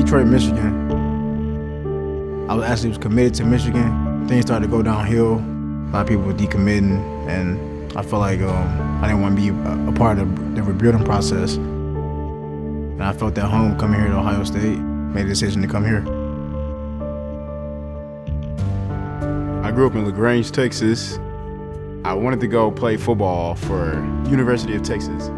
Detroit, Michigan. I was committed to Michigan. Things started to go downhill. A lot of people were decommitting, and I felt like I didn't want to be a part of the rebuilding process. And I felt at home coming here to Ohio State. Made a decision to come here. I grew up in LaGrange, Texas. I wanted to go play football for University of Texas.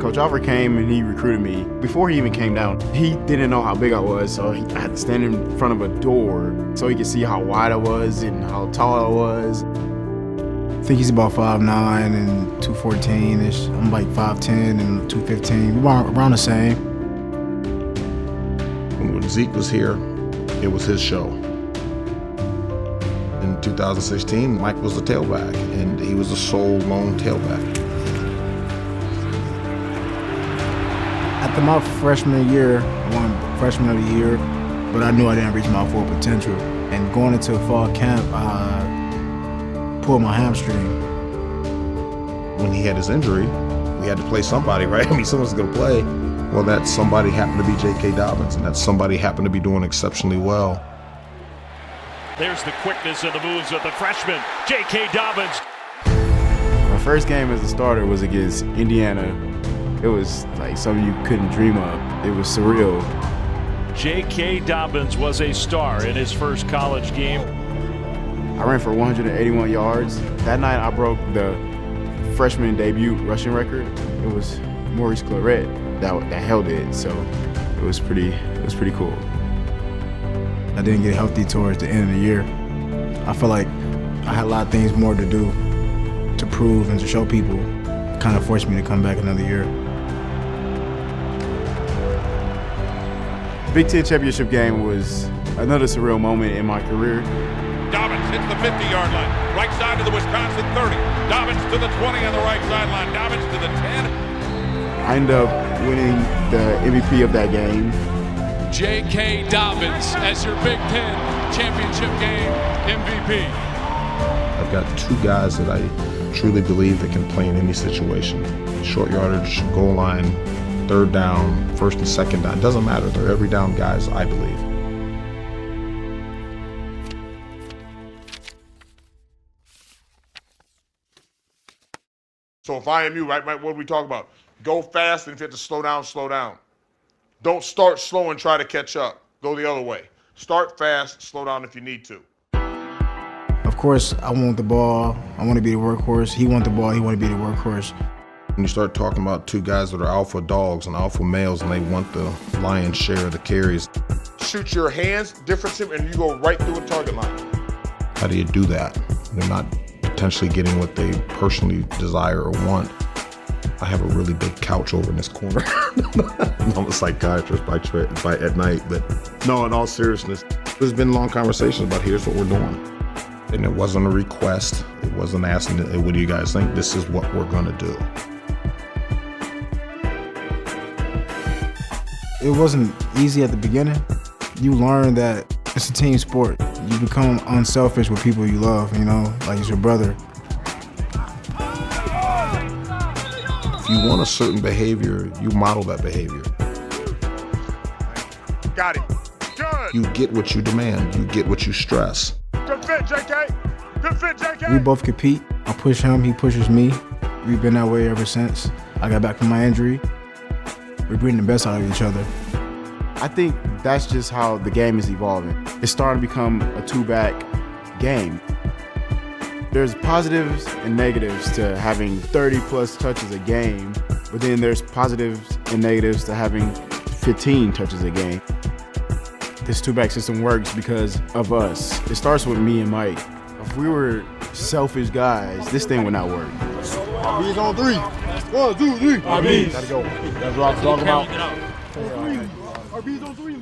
Coach Alford came and he recruited me. Before he even came down, he didn't know how big I was, so I had to stand in front of a door so he could see how wide I was and how tall I was. I think he's about 5'9" and 214-ish. I'm like 5'10" and 215, around the same. When Zeke was here, it was his show. In 2016, Mike was the tailback, and he was the sole lone tailback. After my freshman year, I won freshman of the year, but I knew I didn't reach my full potential. And going into fall camp, I pulled my hamstring. When he had his injury, we had to play somebody, right? I mean, someone's gonna play. Well, that somebody happened to be J.K. Dobbins, and that somebody happened to be doing exceptionally well. There's the quickness and the moves of the freshman, J.K. Dobbins. My first game as a starter was against Indiana. It was like something you couldn't dream of. It was surreal. J.K. Dobbins was a star in his first college game. I ran for 181 yards. That night I broke the freshman debut rushing record. It was Maurice Claret that held it, so it was pretty cool. I didn't get healthy towards the end of the year. I felt like I had a lot of things more to do, to prove and to show people. It kind of forced me to come back another year. The Big Ten championship game was another surreal moment in my career. Dobbins hits the 50-yard line, right side to the Wisconsin 30. Dobbins to the 20 on the right sideline. Dobbins to the 10. I ended up winning the MVP of that game. J.K. Dobbins as your Big Ten championship game MVP. I've got two guys that I truly believe that can play in any situation. Short yardage, goal line, third down, first and second down. It doesn't matter. They're every down guys, I believe. So if I am you, right, what do we talk about? Go fast, and if you have to slow down, slow down. Don't start slow and try to catch up. Go the other way. Start fast, slow down if you need to. Of course, I want the ball. I want to be the workhorse. He want the ball. He want to be the workhorse. When you start talking about two guys that are alpha dogs and alpha males and they want the lion's share of the carries. Shoot your hands, difference him, and you go right through a target line. How do you do that? They're not potentially getting what they personally desire or want. I have a really big couch over in this corner. I'm a psychiatrist by at night, but no, in all seriousness, there's been long conversations about here's what we're doing. And it wasn't a request. It wasn't asking, what do you guys think? This is what we're gonna do. It wasn't easy at the beginning. You learn that it's a team sport. You become unselfish with people you love, you know, like it's your brother. If you want a certain behavior, you model that behavior. Got it. Good. You get what you demand. You get what you stress. Good fit, JK. Good fit, JK. We both compete. I push him, he pushes me. We've been that way ever since I got back from my injury. We bring the best out of each other. I think that's just how the game is evolving. It's starting to become a two-back game. There's positives and negatives to having 30-plus touches a game, but then there's positives and negatives to having 15 touches a game. This two-back system works because of us. It starts with me and Mike. If we were selfish guys, this thing would not work. RB's on 3. 1, 2, 3. RB's. Gotta go. That's what I was talking about. RB's on 3.